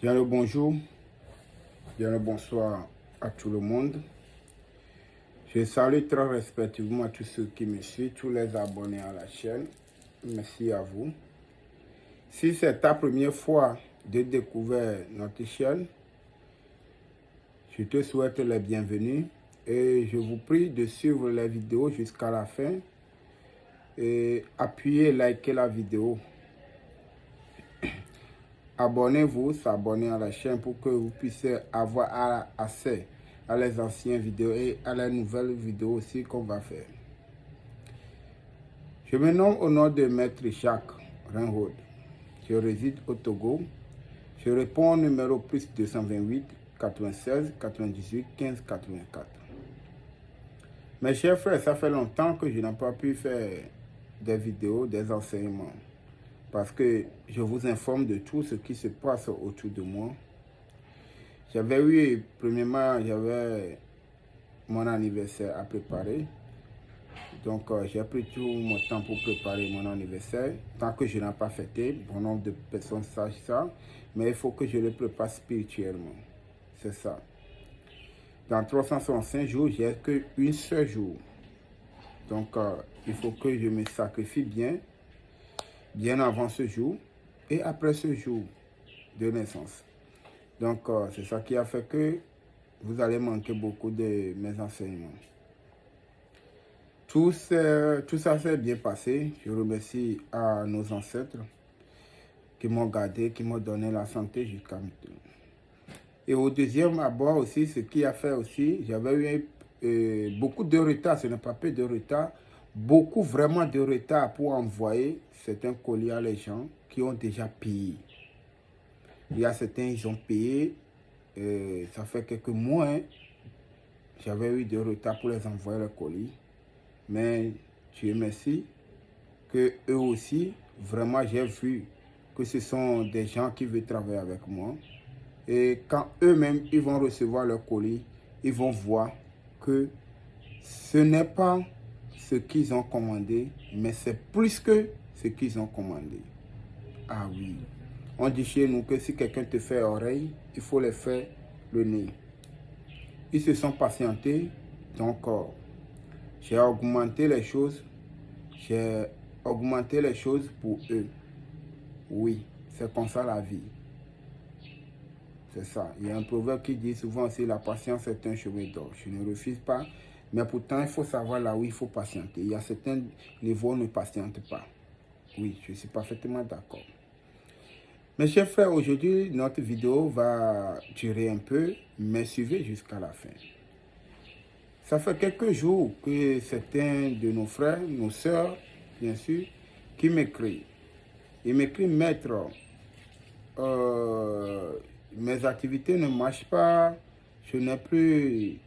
Bien le bonjour, bien le bonsoir à tout le monde. Je salue très respectueusement tous ceux qui me suivent, tous les abonnés à la chaîne. Merci à vous. Si c'est ta première fois de découvrir notre chaîne, je te souhaite la bienvenue et je vous prie de suivre les vidéos jusqu'à la fin et appuyez, likez la vidéo. Abonnez-vous, s'abonner à la chaîne pour que vous puissiez avoir accès à les anciennes vidéos et à les nouvelles vidéos aussi qu'on va faire. Je me nomme au nom de Maître Jacques Rinhold. Je réside au Togo. Je réponds au numéro plus 228 96 98 15 84. Mes chers frères, ça fait longtemps que je n'ai pas pu faire des vidéos, des enseignements. Parce que je vous informe de tout ce qui se passe autour de moi. Premièrement, j'avais mon anniversaire à préparer. Donc, j'ai pris tout mon temps pour préparer mon anniversaire. Tant que je n'ai pas fêté, bon nombre de personnes sachent ça. Mais il faut que je le prépare spirituellement. C'est ça. Dans 365 jours, j'ai qu'un seul jour. Donc, il faut que je me sacrifie bien avant ce jour et après ce jour de naissance. Donc, c'est ça qui a fait que vous allez manquer beaucoup de mes enseignements. Tout ça s'est bien passé. Je remercie à nos ancêtres qui m'ont gardé, qui m'ont donné la santé jusqu'à maintenant. Et au deuxième abord aussi, ce qui a fait aussi, j'avais eu beaucoup de retard, ce n'est pas peu de retard, beaucoup vraiment de retard pour envoyer certains colis à les gens qui ont déjà payé. Il y a certains, ils ont payé, ça fait quelques mois, hein, j'avais eu de retard pour les envoyer le colis. Mais Dieu merci que eux aussi, vraiment j'ai vu que ce sont des gens qui veulent travailler avec moi. Et quand eux-mêmes, ils vont recevoir leur colis, ils vont voir que ce n'est pas ce qu'ils ont commandé, mais c'est plus que ce qu'ils ont commandé. Ah oui. On dit chez nous que si quelqu'un te fait oreille, il faut les faire le nez. Ils se sont patientés, donc j'ai augmenté les choses. J'ai augmenté les choses pour eux. Oui, c'est comme ça la vie. C'est ça. Il y a un proverbe qui dit souvent aussi la patience est un chemin d'or. Je ne refuse pas, mais pourtant il faut savoir là où il faut patienter. Il y a certains niveaux où on ne patiente pas. Oui, je suis parfaitement d'accord. Mes chers frères, aujourd'hui, notre vidéo va durer un peu, mais suivez jusqu'à la fin. Ça fait quelques jours que certains de nos frères, nos sœurs, bien sûr, qui m'écrivent. Ils m'écrivent, maître, mes activités ne marchent pas, je n'ai plus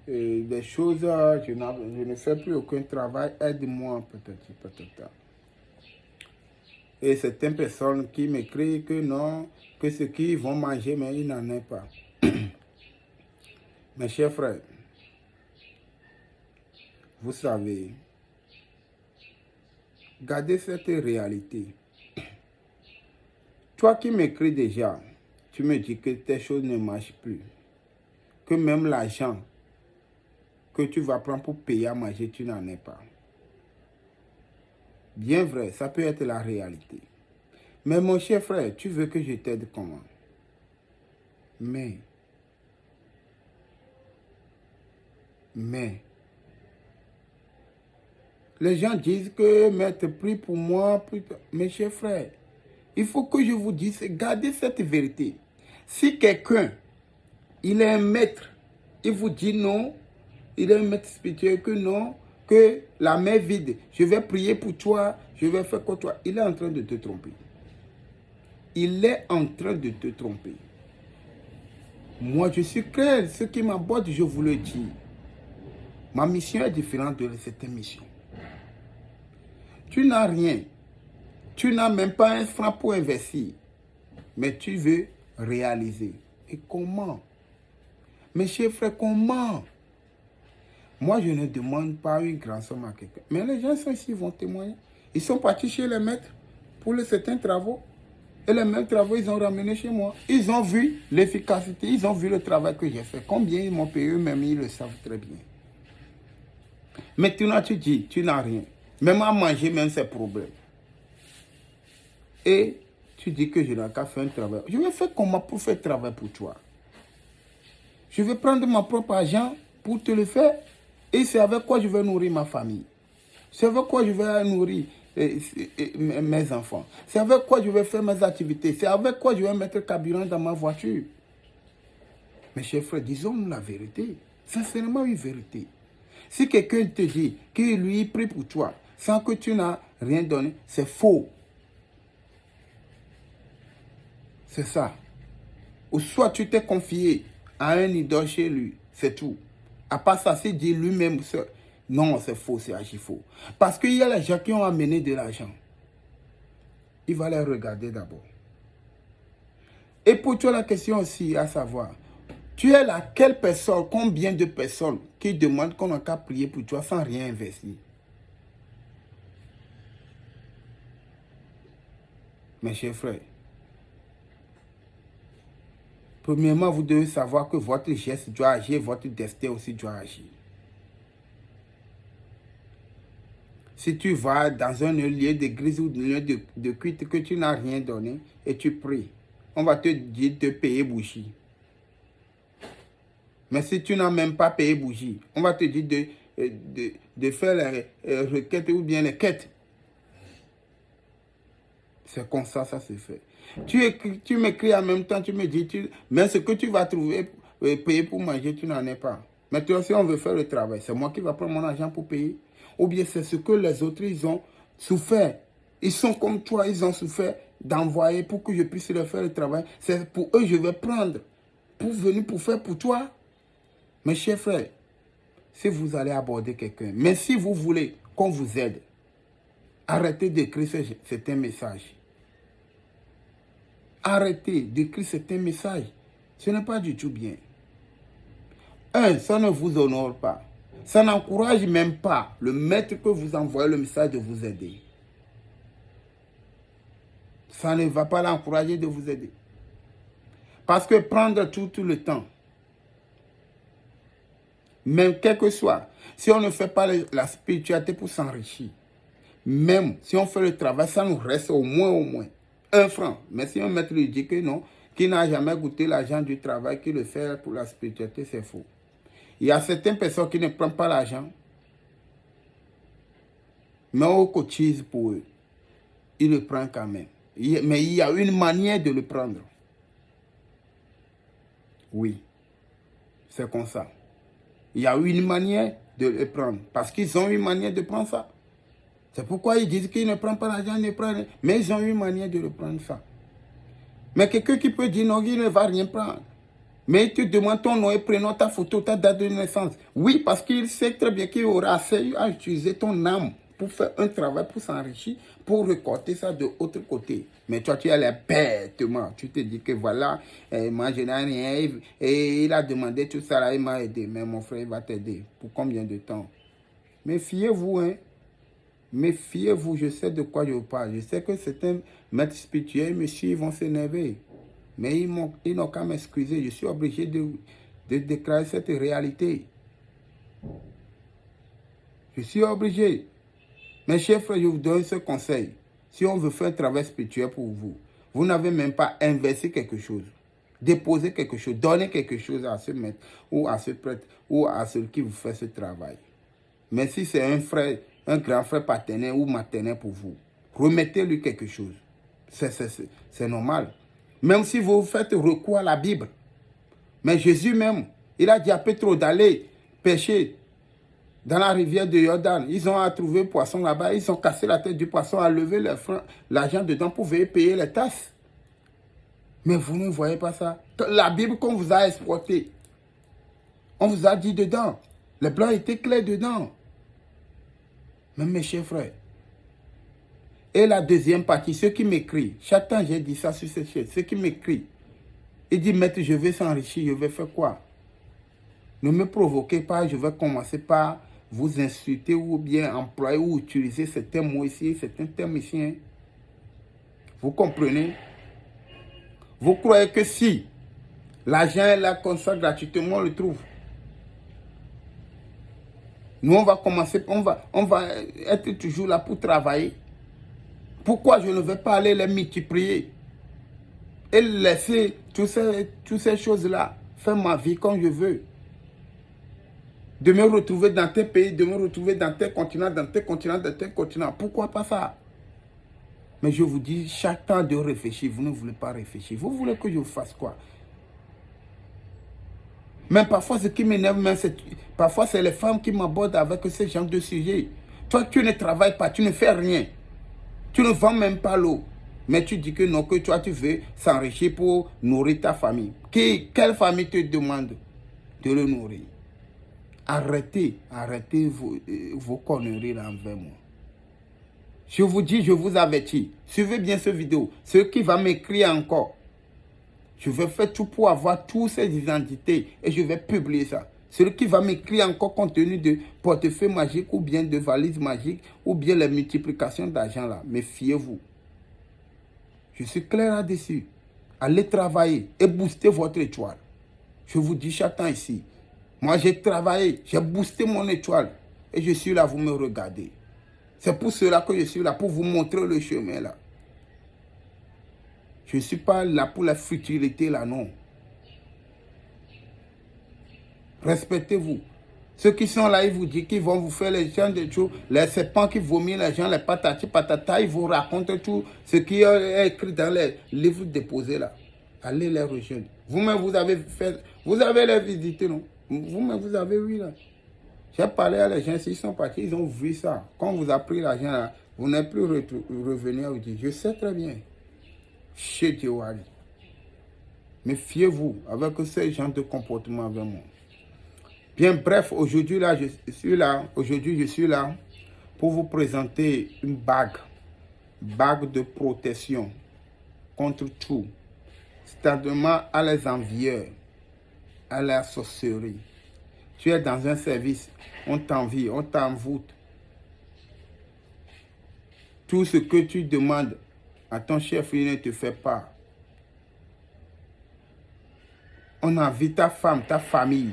des choses, je ne fais plus aucun travail, aide-moi peut-être. Et certaines personnes qui m'écrivent que non, que ce qu'ils vont manger, mais ils n'en ont pas. Mes chers frères, vous savez, gardez cette réalité. Toi qui m'écris déjà, tu me dis que tes choses ne marchent plus. Que même l'argent que tu vas prendre pour payer à manger, tu n'en as pas. Bien vrai, ça peut être la réalité. Mais mon cher frère, tu veux que je t'aide comment? Mais, les gens disent que maître, prie pour moi, mes chers frères, il faut que je vous dise, gardez cette vérité. Si quelqu'un, il est un maître, il vous dit non, il est un maître spirituel que non, que la main vide, je vais prier pour toi, je vais faire comme toi, il est en train de te tromper. Il est en train de te tromper. Moi, je suis clair, ce qui m'aborde, je vous le dis. Ma mission est différente de cette mission. Tu n'as rien. Tu n'as même pas un franc pour investir. Mais tu veux réaliser. Et comment? Mes chers frères, comment? Moi, je ne demande pas une grande somme à quelqu'un. Mais les gens sont ici, vont témoigner. Ils sont partis chez les maîtres pour certains travaux. Et les mêmes travaux, ils ont ramené chez moi. Ils ont vu l'efficacité, ils ont vu le travail que j'ai fait. Combien ils m'ont payé, eux-mêmes, ils le savent très bien. Maintenant, tu dis, tu n'as rien. Même à manger, même c'est problème. Et tu dis que je n'ai qu'à faire un travail. Je vais faire comment pour faire travail pour toi? Je vais prendre mon propre argent pour te le faire. Et c'est avec quoi je vais nourrir ma famille. C'est avec quoi je vais nourrir mes enfants. C'est avec quoi je vais faire mes activités. C'est avec quoi je vais mettre le carburant dans ma voiture. Mes chers frères, disons-nous la vérité. Sincèrement, une vérité. Si quelqu'un te dit qu'il lui prie pour toi sans que tu n'as rien donné, c'est faux. C'est ça. Ou soit tu t'es confié à un idole chez lui, c'est tout. À part ça, c'est dit lui-même, non, c'est faux, c'est archi faux. Parce qu'il y a les gens qui ont amené de l'argent. Il va les regarder d'abord. Et pour toi, la question aussi à savoir, tu es laquelle personne, combien de personnes qui demandent qu'on n'a qu'à prier pour toi sans rien investir? Mes chers frères, premièrement, vous devez savoir que votre geste doit agir, votre destin aussi doit agir. Si tu vas dans un lieu d'église ou un lieu de culte que tu n'as rien donné et tu pries, on va te dire de payer bougie. Mais si tu n'as même pas payé bougie, on va te dire de faire les requêtes ou bien les quêtes. C'est comme ça se fait. Tu m'écris en même temps, tu me dis, mais ce que tu vas trouver, payer pour manger, tu n'en es pas. Maintenant, si on veut faire le travail, c'est moi qui vais prendre mon argent pour payer. Ou bien c'est ce que les autres, ils ont souffert. Ils sont comme toi, ils ont souffert d'envoyer pour que je puisse leur faire le travail. C'est pour eux, je vais prendre pour venir pour faire pour toi. Mes chers frères, si vous allez aborder quelqu'un, mais si vous voulez qu'on vous aide, arrêtez d'écrire certains messages. Arrêtez d'écrire certains messages. Ce n'est pas du tout bien. Ça ne vous honore pas. Ça n'encourage même pas le maître que vous envoyez le message de vous aider. Ça ne va pas l'encourager de vous aider. Parce que prendre tout le temps, même quel que soit, si on ne fait pas la spiritualité pour s'enrichir, même si on fait le travail, ça nous reste au moins 1 franc. Mais si un maître lui dit que non, qu'il n'a jamais goûté l'argent du travail, qu'il le fait pour la spiritualité, c'est faux. Il y a certaines personnes qui ne prennent pas l'argent, mais on cotise pour eux. Ils le prennent quand même. Mais il y a une manière de le prendre. Oui, c'est comme ça. Il y a une manière de le prendre. Parce qu'ils ont une manière de prendre ça. C'est pourquoi ils disent qu'ils ne prennent pas l'argent, mais ils ont une manière de le prendre ça. Mais quelqu'un qui peut dire non, il ne va rien prendre. Mais il te demande ton nom et prénom, ta photo, ta date de naissance. Oui, parce qu'il sait très bien qu'il aura assez à utiliser ton âme pour faire un travail, pour s'enrichir, pour récolter ça de l'autre côté. Mais toi, tu es là bêtement. Tu te dis que voilà, moi je n'ai rien. Et il a demandé tout ça, là, il m'a aidé. Mais mon frère, il va t'aider. Pour combien de temps? Méfiez-vous, hein. Méfiez-vous, je sais de quoi je vous parle. Je sais que certains maîtres spirituels, monsieur, ils vont s'énerver. Mais ils n'ont qu'à m'excuser. Je suis obligé de déclarer cette réalité. Je suis obligé. Mes chers frères, je vous donne ce conseil. Si on veut faire un travail spirituel pour vous, vous n'avez même pas investi quelque chose. Déposer quelque chose, donner quelque chose à ce maître ou à ce prêtre ou à celui qui vous fait ce travail. Mais si c'est un frère, un grand frère paternel ou maternel pour vous, remettez-lui quelque chose. C'est normal. Même si vous faites recours à la Bible. Mais Jésus même, il a dit à Pétro d'aller pêcher dans la rivière de Jordan. Ils ont trouvé le poisson là-bas. Ils ont cassé la tête du poisson, à lever l'argent dedans pour venir payer les tasses. Mais vous ne voyez pas ça. La Bible qu'on vous a exportée, on vous a dit dedans. Les blancs étaient clairs dedans. Même mes chers frères. Et la deuxième partie, ceux qui m'écrivent, chaque temps j'ai dit ça sur cette chaîne, ceux qui m'écrivent, ils disent, maître, je vais s'enrichir, je vais faire quoi? Ne me provoquez pas, je vais commencer par vous insulter ou bien employer ou utiliser certains mots ici, certains termes ici. Hein. Vous comprenez? Vous croyez que si l'argent est là comme ça gratuitement, on le trouve. Nous, on va commencer, on va être toujours là pour travailler. Pourquoi je ne vais pas aller les multiplier et laisser toutes ces choses-là faire ma vie comme je veux? De me retrouver dans tes pays, de me retrouver dans tes continents, dans tes continents, dans tes continents. Pourquoi pas ça? Mais je vous dis, chaque temps de réfléchir, vous ne voulez pas réfléchir. Vous voulez que je fasse quoi? Même parfois, ce qui m'énerve, parfois c'est les femmes qui m'abordent avec ce genre de sujet. Toi, tu ne travailles pas, tu ne fais rien. Tu ne vends même pas l'eau. Mais tu dis que non, que toi, tu veux s'enrichir pour nourrir ta famille. Quelle famille te demande de le nourrir? Arrêtez vos conneries là envers moi. Je vous dis, je vous avertis. Suivez bien cette vidéo. Ceux qui vont m'écrire encore, je vais faire tout pour avoir toutes ces identités et je vais publier ça. Celui qui va m'écrire encore compte tenu de portefeuille magique ou bien de valise magique ou bien les multiplications d'argent là, méfiez-vous. Je suis clair là-dessus. Allez travailler et booster votre étoile. Je vous dis chaque temps ici. Moi j'ai travaillé, j'ai boosté mon étoile et je suis là, vous me regardez. C'est pour cela que je suis là, pour vous montrer le chemin là. Je ne suis pas là pour la futilité là, non. Respectez-vous. Ceux qui sont là, ils vous disent qu'ils vont vous faire les gens de tout, les serpents qui vomissent les gens, les patati patata, ils vous racontent tout ce qui est écrit dans les livres déposés là. Allez les rejoindre. Vous-même, vous avez les visité, non? Vous-même, vous avez vu là. J'ai parlé à les gens, s'ils sont partis, ils ont vu ça. Quand on vous a pris l'argent là, vous n'êtes plus revenu à vous dire, je sais très bien. Chez Théoari. Méfiez-vous avec ces gens de comportement avec moi. Bien bref, aujourd'hui je suis là pour vous présenter une bague de protection contre tout, c'est-à-dire à les envieurs, à la sorcellerie. Tu es dans un service, on t'envie, on t'envoûte. Tout ce que tu demandes à ton chef, il ne te fait pas. On envie ta femme, ta famille.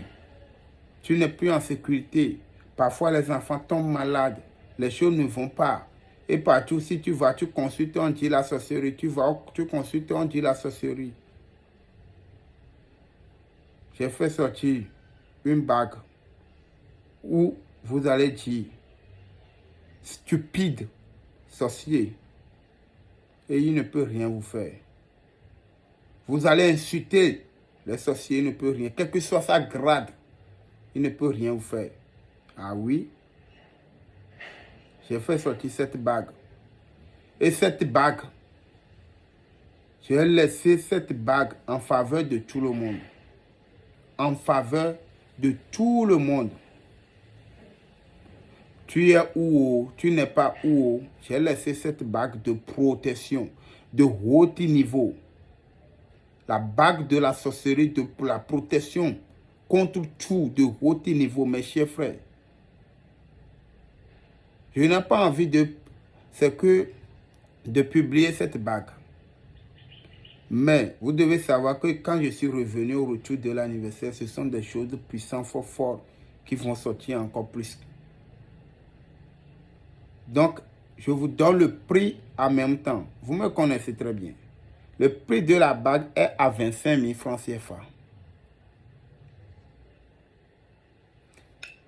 Tu n'es plus en sécurité. Parfois, les enfants tombent malades. Les choses ne vont pas. Et partout, si tu vas, tu consultes, on dit la sorcellerie. Tu consultes, on dit la sorcellerie. J'ai fait sortir une bague où vous allez dire stupide sorcier. Et il ne peut rien vous faire. Vous allez insulter les sorciers, il ne peut rien. Quel que soit sa grade, il ne peut rien vous faire. Ah oui, j'ai fait sortir cette bague. Et cette bague, j'ai laissé cette bague en faveur de tout le monde. En faveur de tout le monde. Tu es où, tu n'es pas où. J'ai laissé cette bague de protection de haut niveau. La bague de la sorcellerie, de la protection contre tout de haut niveau, mes chers frères. Je n'ai pas envie de publier cette bague. Mais vous devez savoir que quand je suis revenu au retour de l'anniversaire, ce sont des choses puissantes, fortes, qui vont sortir encore plus. Donc, je vous donne le prix en même temps. Vous me connaissez très bien. Le prix de la bague est à 25 000 francs CFA.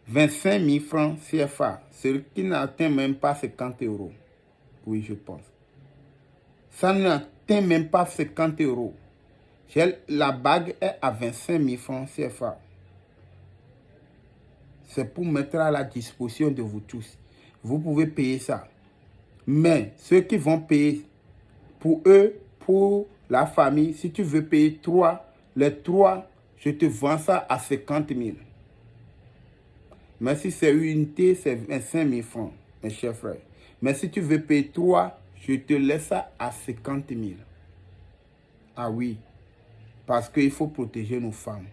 25 000 francs CFA, ce qui n'atteint même pas 50 euros. Oui, je pense. Ça n'atteint même pas 50 euros. La bague est à 25 000 francs CFA. C'est pour mettre à la disposition de vous tous. Vous pouvez payer ça. Mais ceux qui vont payer pour eux, pour la famille, si tu veux payer les 3, je te vends ça à 50 000. Mais si c'est une unité, c'est 25 000 francs, mes chers frères. Mais si tu veux payer 3, je te laisse ça à 50 000. Ah oui, parce qu'il faut protéger nos femmes.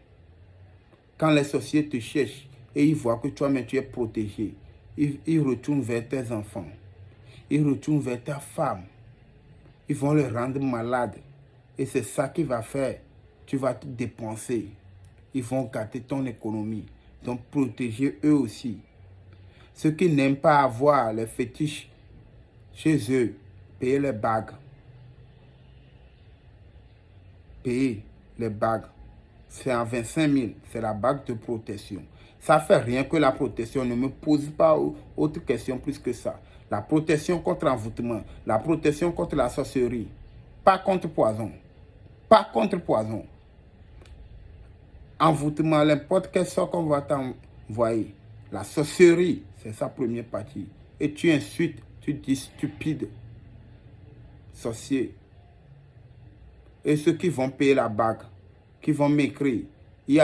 Quand les sorciers te cherchent et ils voient que toi-même tu es protégé, ils retournent vers tes enfants. Ils retournent vers ta femme. Ils vont les rendre malades. Et c'est ça qui va faire. Tu vas te dépenser. Ils vont gâter ton économie. Donc, protéger eux aussi. Ceux qui n'aiment pas avoir les fétiches chez eux, payez les bagues. Payez les bagues. C'est en 25 000. C'est la bague de protection. Ça ne fait rien que la protection. Ne me pose pas autre question plus que ça. La protection contre l'envoûtement. La protection contre la sorcellerie. Pas contre poison. Pas contre poison. Envoûtement, n'importe quel sort qu'on va t'envoyer. La sorcellerie, c'est sa première partie. Et tu insultes, tu dis stupide, sorcier. Et ceux qui vont payer la bague, qui vont m'écrire, il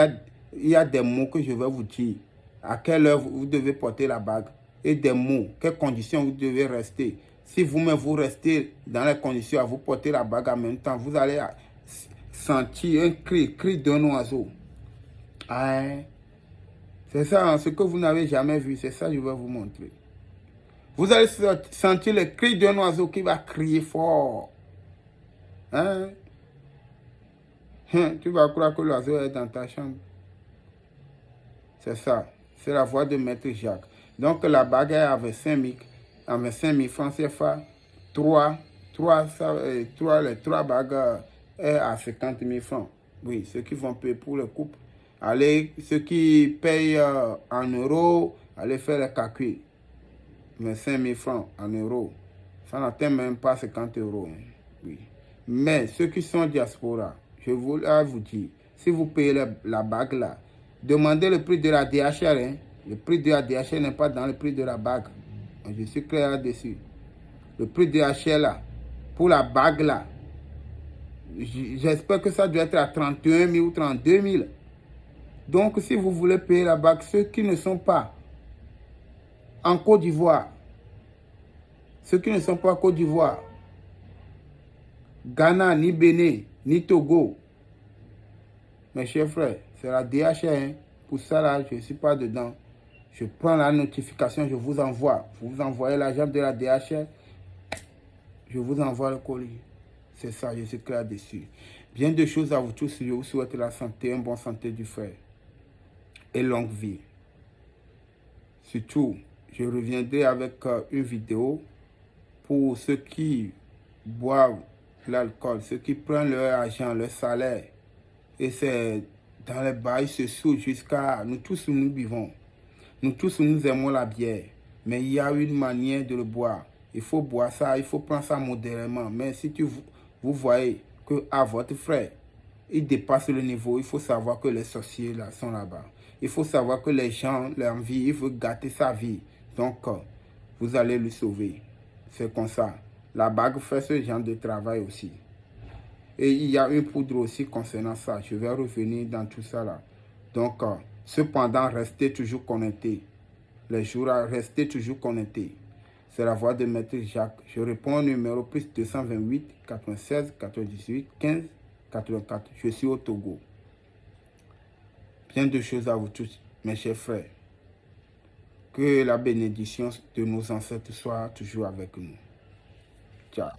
y a des mots que je vais vous dire. À quelle heure vous devez porter la bague. Et des mots, quelles conditions vous devez rester. Si vous-même vous restez dans les conditions à vous porter la bague en même temps, vous allez sentir un cri d'un oiseau. Ah, c'est ça, hein, ce que vous n'avez jamais vu, c'est ça que je vais vous montrer. Vous allez sentir le cri d'un oiseau qui va crier fort. Hein? Tu vas croire que l'oiseau est dans ta chambre. C'est ça, c'est la voix de Maître Jacques. Donc la bague est à 25 000 francs CFA. Les trois bagues est à 50 000 francs. Oui, ceux qui vont payer pour le couple. Allez, ceux qui payent en euros, allez faire les calculs. 25 000 francs en euros. Ça n'atteint même pas 50 euros. Hein. Oui. Mais ceux qui sont diaspora, je voulais vous dire, si vous payez la bague là, demandez le prix de la DHL. Hein. Le prix de la DHL n'est pas dans le prix de la bague. Je suis clair là-dessus. Le prix de DHL là, pour la bague là, j'espère que ça doit être à 31 000 ou 32 000. Donc, si vous voulez payer la bague, ceux qui ne sont pas en Côte d'Ivoire, ceux qui ne sont pas en Côte d'Ivoire, Ghana, ni Bénin, ni Togo, mes chers frères, c'est la DHL. Hein. Pour ça, là, je ne suis pas dedans. Je prends la notification, je vous envoie. Vous envoyez l'argent de la DHL, je vous envoie le colis. C'est ça, je suis clair dessus. Bien de choses à vous tous. Je vous souhaite la santé, une bonne santé du frère. Et longue vie. Surtout, je reviendrai avec une vidéo pour ceux qui boivent l'alcool, ceux qui prennent leur argent, leur salaire. Et c'est dans les bars, ils se saoulent jusqu'à... Nous tous, nous buvons. Nous tous, nous aimons la bière. Mais il y a une manière de le boire. Il faut boire ça, il faut prendre ça modérément. Mais si vous voyez qu'à votre frère, il dépasse le niveau, il faut savoir que les sorciers là sont là-bas. Il faut savoir que les gens, leur vie, ils veulent gâter sa vie. Donc, vous allez le sauver. C'est comme ça. La bague fait ce genre de travail aussi. Et il y a une poudre aussi concernant ça. Je vais revenir dans tout ça là. Donc, cependant, restez toujours connectés. Les jours à rester toujours connectés. C'est la voix de Maître Jacques. Je réponds au numéro plus 228 96 98 15 84. Je suis au Togo. Bien de choses à vous tous, mes chers frères. Que la bénédiction de nos ancêtres soit toujours avec nous. Ciao.